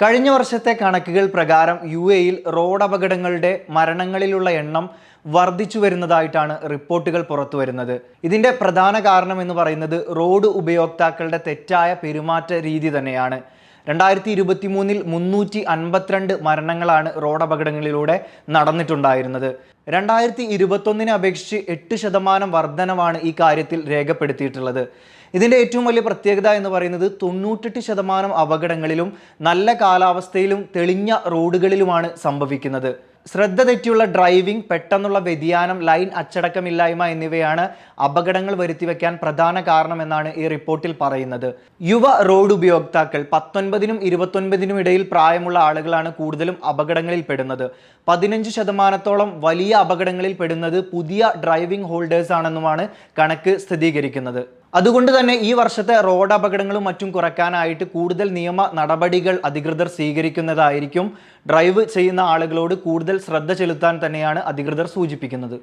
കഴിഞ്ഞ വർഷത്തെ കണക്കുകൾ പ്രകാരം യു.എയിൽ റോഡ് അപകടങ്ങളുടെ മരണങ്ങളിലുള്ള എണ്ണം വർദ്ധിച്ചു വരുന്നതായിട്ടാണ് റിപ്പോർട്ടുകൾ പുറത്തു വരുന്നത്. ഇതിന്റെ പ്രധാന കാരണം എന്ന് പറയുന്നത് റോഡ് ഉപയോക്താക്കളുടെ തെറ്റായ പെരുമാറ്റ രീതി തന്നെയാണ്. 2023-ൽ 352 മരണങ്ങളാണ് റോഡ് അപകടങ്ങളിലൂടെ നടന്നിട്ടുണ്ടായിരുന്നത്. 2021-നെ അപേക്ഷിച്ച് 8% വർധനവാണ് ഈ കാര്യത്തിൽ രേഖപ്പെടുത്തിയിട്ടുള്ളത്. ഇതിൻ്റെ ഏറ്റവും വലിയ പ്രത്യേകത എന്ന് പറയുന്നത് 98% അപകടങ്ങളിലും നല്ല കാലാവസ്ഥയിലും തെളിഞ്ഞ റോഡുകളിലുമാണ് സംഭവിക്കുന്നത്. ശ്രദ്ധ തെറ്റിയുള്ള ഡ്രൈവിംഗ്, പെട്ടെന്നുള്ള വ്യതിയാനം, ലൈൻ അച്ചടക്കമില്ലായ്മ എന്നിവയാണ് അപകടങ്ങൾ വരുത്തിവെക്കാൻ പ്രധാന കാരണമെന്നാണ് ഈ റിപ്പോർട്ടിൽ പറയുന്നത്. യുവ റോഡ് ഉപയോക്താക്കൾ 19-നും 29-നും ഇടയിൽ പ്രായമുള്ള ആളുകളാണ് കൂടുതലും അപകടങ്ങളിൽ പെടുന്നത്. 15% വലിയ അപകടങ്ങളിൽ പെടുന്നത് പുതിയ ഡ്രൈവിംഗ് ഹോൾഡേഴ്സ് ആണെന്നുമാണ് കണക്ക് സ്ഥിരീകരിക്കുന്നത്. അതുകൊണ്ട് തന്നെ ഈ വർഷത്തെ റോഡ് അപകടങ്ങളും മറ്റും കുറയ്ക്കാനായിട്ട് കൂടുതൽ നിയമ നടപടികൾ അധികൃതർ സ്വീകരിക്കുന്നതായിരിക്കും. ഡ്രൈവ് ചെയ്യുന്ന ആളുകളോട് കൂടുതൽ ശ്രദ്ധ ചെലുത്താൻ തന്നെയാണ് അധികൃതർ സൂചിപ്പിക്കുന്നത്.